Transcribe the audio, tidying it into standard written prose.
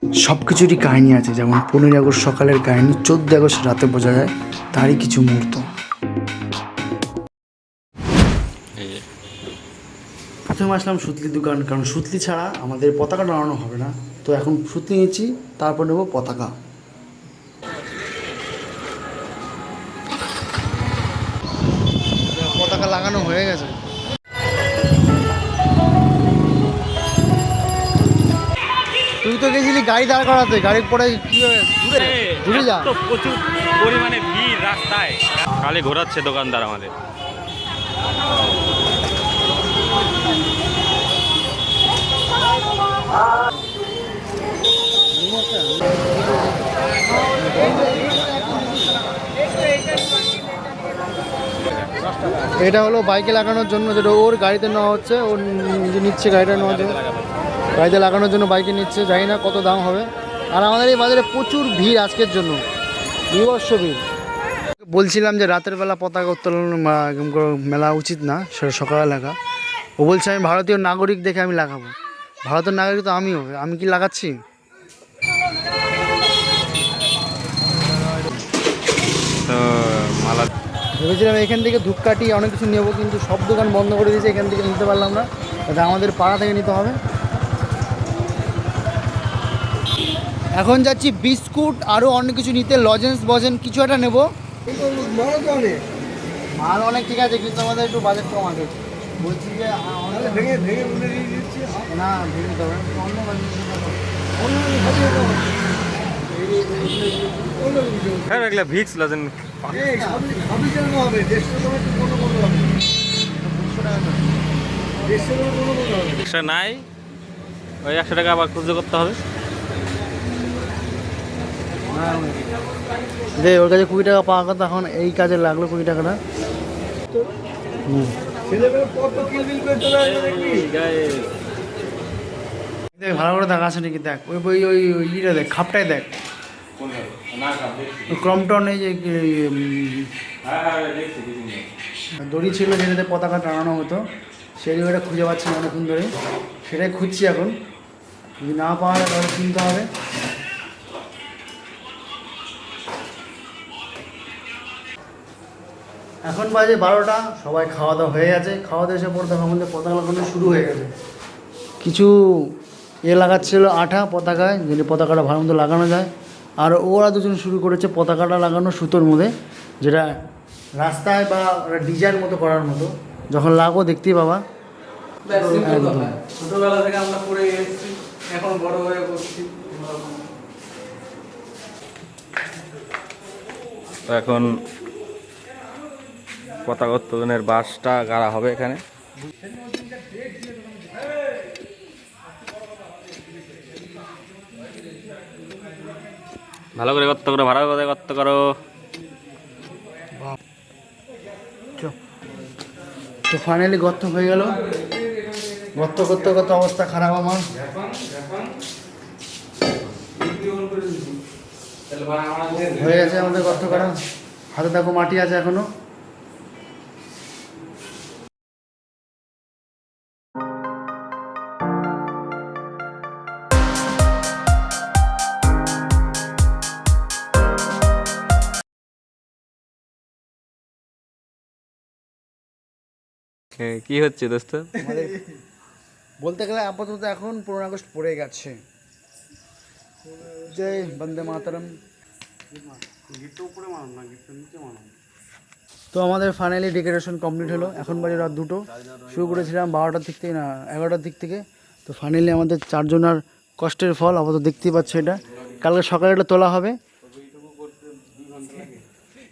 সব কিছুরই কাহিনী আছে, যেমন 15ই আগস্ট সকালের কাহিনী 14ই আগস্ট রাতে বোঝা যায়, তারই কিছু মুহূর্ত। প্রথমে আসলাম সুতলির দোকান, কারণ সুতলি ছাড়া আমাদের পতাকা টানানো হবে না। তো এখন সুতলি নিচ্ছি, তারপর নেব পতাকা। পতাকা লাগানো হয়ে গেছে। তুই তো গেছিলি গাড়ি দাঁড় করাতে, গাড়ি পরে কি দূরে যা। প্রচুর পরিমাণে ভিড় রাস্তায়, খালি ঘোরাচ্ছে দোকানদার আমাদের। এটা হলো বাইকে লাগানোর জন্য, যেটা ওর গাড়িতে নেওয়া হচ্ছে, ওর নিজে নিচ্ছে গাড়িটা নেওয়ার জন্য, গাড়িতে লাগানোর জন্য বাইকে নিচ্ছে। জানি না কত দাম হবে। আর আমাদের এই বাজারে প্রচুর ভিড় আজকের জন্য, বিভৎস ভিড়। বলছিলাম যে রাতের বেলা পতাকা উত্তোলন মেলা উচিত না, সেটা সকালে লাগা। ও বলছে আমি ভারতীয় নাগরিক দেখে আমি লাগাবো। ভারতের নাগরিক তো আমিও, আমি কি লাগাচ্ছি? তো মালা ভেবেছিলাম এখান থেকে ধূপকাঠি অনেক কিছু নেবো, কিন্তু সব দোকান বন্ধ করে দিয়েছে, এখান থেকে নিতে পারলাম না। এটা আমাদের পাড়া থেকে নিতে হবে। এখন যাচ্ছি বিস্কুট আরও অনেক কিছু নিতে, লজেন্স বজেন কিছু একটা নেবো। মাল অনেক ঠিক আছে, কিন্তু আমাদের একটু বাজেট কম আছে। বলছি যে না ভেঙে দিতে হবে, হ্যাঁ এগুলো ভিক্স লজেন এক্সট্রা নাই, ওই 100 টাকা আবার খুঁজে করতে হবে। দে ওর কাছে 20 টাকা পাওয়া কথা, এখন এই কাজে লাগলো 20 টাকাটা। দেখ ভালো করে দেখ আছে নাকি, দেখ ওই ওই ওই ইটা দেখ, খাপটাই দেখ, ক্রমটন। এই যে দড়ি ছিল যেটাতে পতাকা টানানো হতো, সেই ওটা খুঁজে পাচ্ছি না অনেকক্ষণ ধরে, সেটাই খুঁজছি এখন। যদি না পাওয়া যায় তাহলে কিনতে হবে। এখন বাজে 12টা, সবাই খাওয়া দাওয়া হয়ে গেছে। খাওয়া দাওয়া এসে পর দেখো আমাদের পতাকা লাগানো শুরু হয়ে গেছে। কিছু লাগাচ্ছিল আঠা পতাকায়, যদি পতাকাটা ভালো মতো লাগানো যায়। আর ওরা দুজন শুরু করেছে পতাকাটা লাগানো সুতোর মধ্যে, যেটা রাস্তায় বা ডিজাইন মতো করার মতো। যখন লাগো দেখতেই পাবা। ছোটবেলা থেকে আমরা পড়ে এসেছি, এখন বড় হয়ে করছি। তো এখন পতাকা উত্তোলনের বাসটা গাড়া হবে এখানে। ভালো করে গর্ত করো, ভালো করে গর্ত করো। তো ফাইনালি গর্ত হয়ে গেল। গর্ত করতে করতে অবস্থা খারাপ আমার। হয়ে গেছে আমাদের গর্ত করা, হাতে দেখো মাটি আছে এখনো। কি হচ্ছে দোস্ত? বলতে গেলে আপাতত এখন 15 আগস্ট পড়ে গেছে। জয় বন্দে মাতরম। তো আমাদের ফাইনালি ডেকোরেশন কমপ্লিট হলো। এখন বাজে রাত 2টো। শুরু করেছিলাম 12টার দিক থেকে, না 11টার দিক থেকে। তো ফাইনালি আমাদের 4 জনের কষ্টের ফল আপাতত দেখতেই পাচ্ছ। এটা কালকে সকালে এটা তোলা হবে।